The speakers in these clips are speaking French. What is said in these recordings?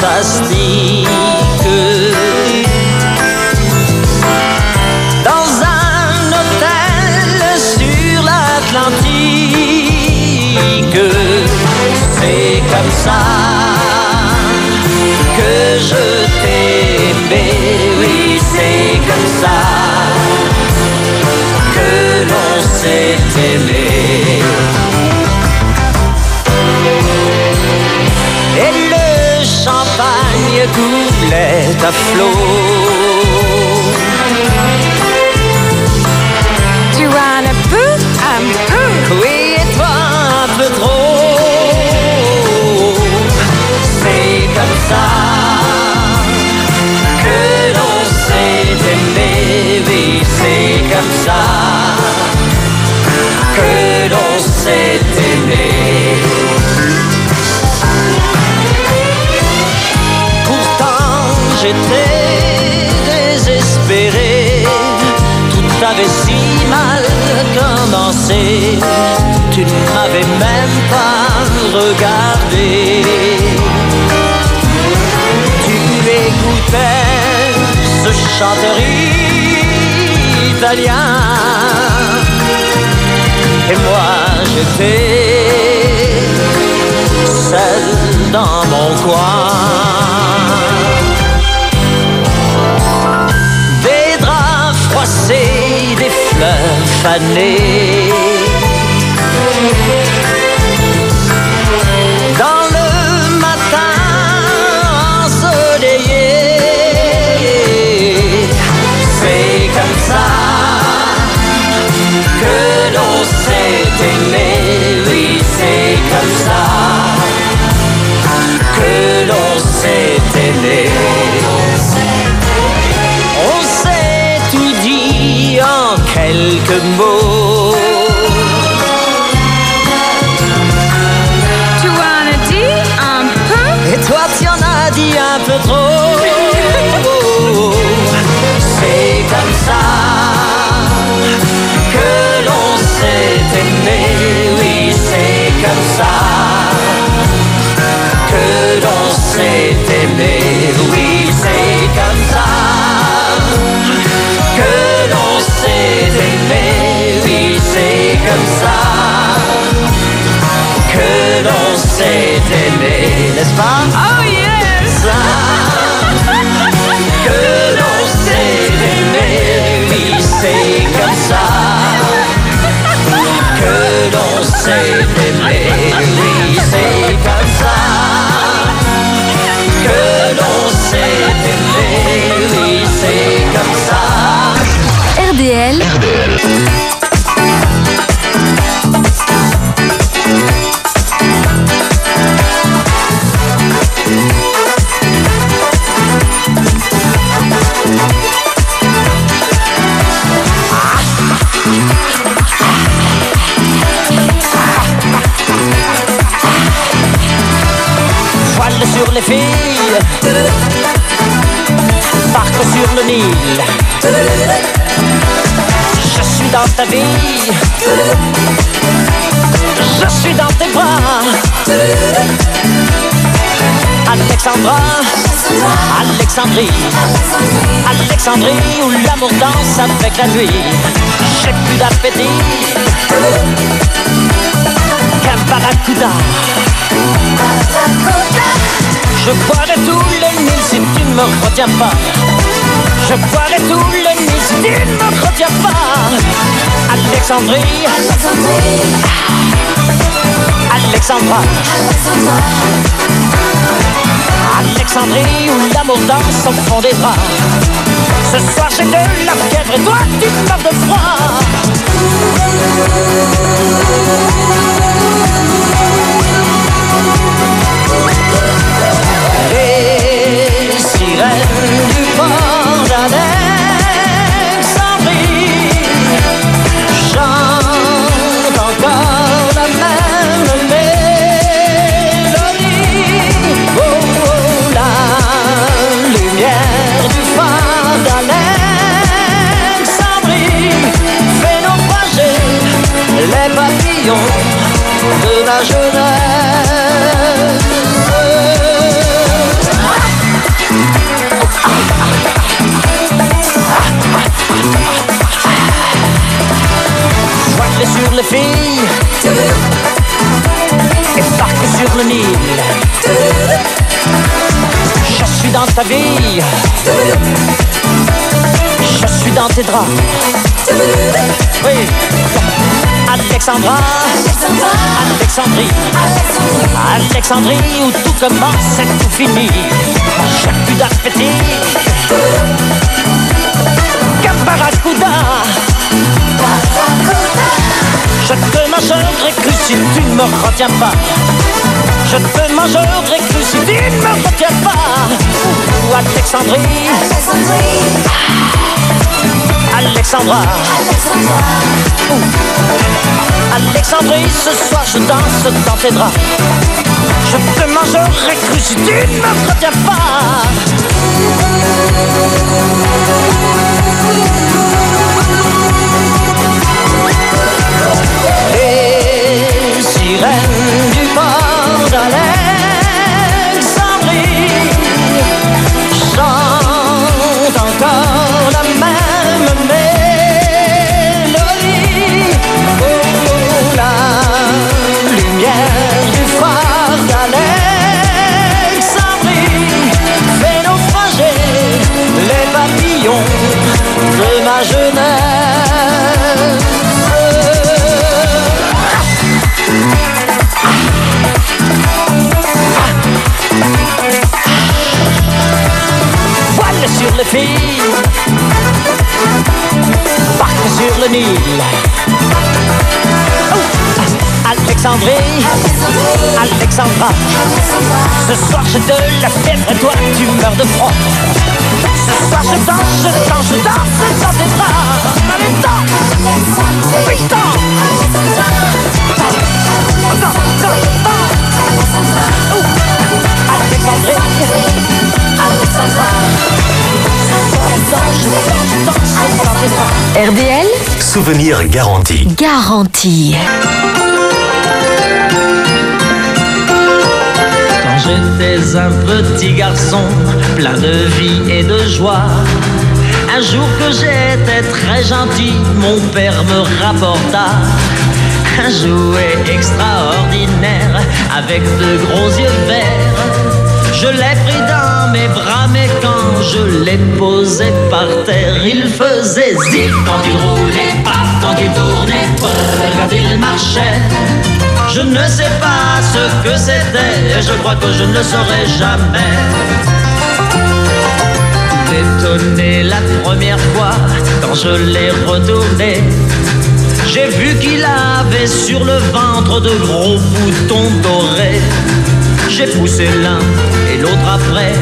fantastique. Dans un hôtel sur l'Atlantique, c'est comme ça que je t'ai aimé, oui c'est comme ça que l'on s'est aimé. Et le champagne coulait à flot. Tu en as un peu? Oui, et toi un peu trop. C'est comme ça que l'on s'est aimé, oui, c'est comme ça que l'on s'est aimé. Pourtant j'étais désespéré, tout avait si mal commencé, tu ne m'avais même pas regardé. Tu écoutais ce chanteur italien et moi j'étais seul dans mon coin. Des draps froissés, des fleurs fanées. Dans le matin ensoleillé, c'est comme ça que l'on s'est aimé, oui c'est comme ça que l'on s'est aimé. On s'est tout dit en quelques mots. Tu en as dit un peu? Et toi tu en as dit un peu trop. C'est comme ça que l'on s'est aimé, oui c'est comme ça que l'on s'est aimé, oui c'est comme ça que l'on s'est aimé, oui c'est comme ça que l'on s'est aimé, n'est-ce pas? Oh yes! Que l'on s'est aimé, oui c'est comme ça que l'on s'est aimé, oui c'est comme ça que l'on s'est aimé, oui c'est comme ça. RDL. Voile sur les filles, barque sur le Nil. Je suis dans ta vie, je suis dans tes bras. Alexandra, Alexandrie, Alexandrie où l'amour danse avec la nuit. J'ai plus d'appétit qu'un barracuda. Je boirai tout le Nil si tu ne me retiens pas. Je boirai tout le Nil si tu ne me retiens pas. Alexandrie, Alexandra, Alexandrie où l'amour danse au fond des bras. Ce soir j'ai de la fièvre et toi tu meurs de froid. Les sirènes du port d'Alexandrie chantent encore la même mélodie. Oh, oh, la lumière du phare d'Alexandrie fait naufrage les filles et parque sur le Nil. Je suis dans ta vie, je suis dans tes draps. Oui, Alexandra, Alexandrie, Alexandrie où tout commence et tout finit. J'ai plus d'appétit qu'un barracuda. Je te mangerai cru si tu ne me retiens pas. Je te mangerai cru si tu ne me retiens pas. Ou Alexandrie, Alexandra, Alexandrie, ce soir je danse dans tes draps. Je te mangerai cru si tu ne me retiens pas. Les sirènes du port d'Alexandrie chantent encore la même mélodie. Oh, la lumière du phare d'Alexandrie fait naufrager les papillons de ma jeunesse. Voile sur les filles, parc sur le Nil. Oh, Alexandrie, Alexandra, ce soir j'ai de la fièvre et toi tu meurs de froid. Ce soir je danse, je danse, je danse dans tes bras. Allez, danse, putain. RDL, souvenir garanti. Garantie. Quand j'étais un petit garçon, plein de vie et de joie, un jour que j'étais très gentil, mon père me rapporta un jouet extraordinaire avec de gros yeux verts. Je l'ai pris dans mes bras, mais quand je l'ai posé par terre, il faisait zip quand il roulait, paf quand il tournait, quand il marchait. Je ne sais pas ce que c'était, et je crois que je ne le saurai jamais. Étonné la première fois, quand je l'ai retourné, j'ai vu qu'il avait sur le ventre de gros boutons dorés. J'ai poussé l'un et l'autre après,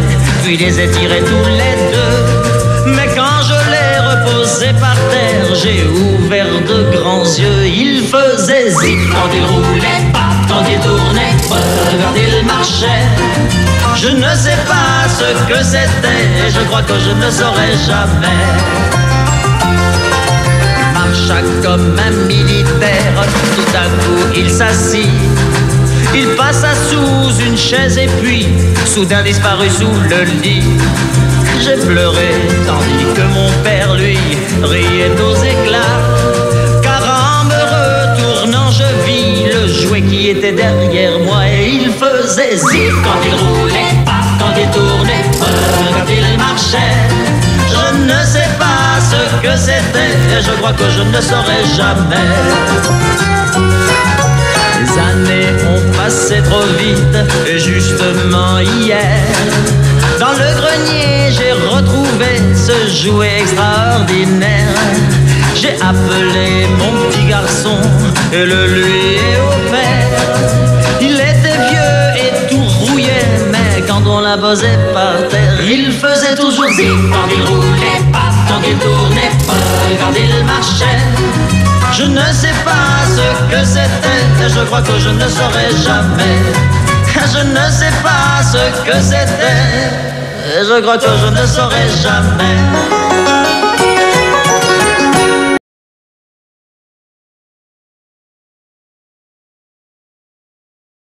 puis les ai tirés tous les deux. Mais quand je l'ai reposé par terre, j'ai ouvert de grands yeux. Il faisait zip quand il roulait, paf quand il tournait, quand il marchait. Je ne sais pas ce que c'était, et je crois que je ne saurai jamais. Il marcha comme un militaire, tout d'un coup il s'assit. Il passa sous une chaise et puis soudain disparut sous le lit. J'ai pleuré tandis que mon père lui riait aux éclats, car en me retournant je vis le jouet qui était derrière moi et il faisait zip quand il roulait, paf quand il tournait, quand il marchait. Je ne sais pas ce que c'était et je crois que je ne le saurai jamais. Les années ont passé trop vite et justement hier, dans le grenier j'ai retrouvé ce jouet extraordinaire. J'ai appelé mon petit garçon et le lui ai offert. Il était vieux et tout rouillé, mais quand on l'a posé par terre, il faisait toujours zip quand il roulait, paf quand il tournait, quand il marchait. Je ne sais pas ce que c'était, je crois que je ne le saurai jamais. Je ne sais pas ce que c'était, je crois que je ne le saurai jamais.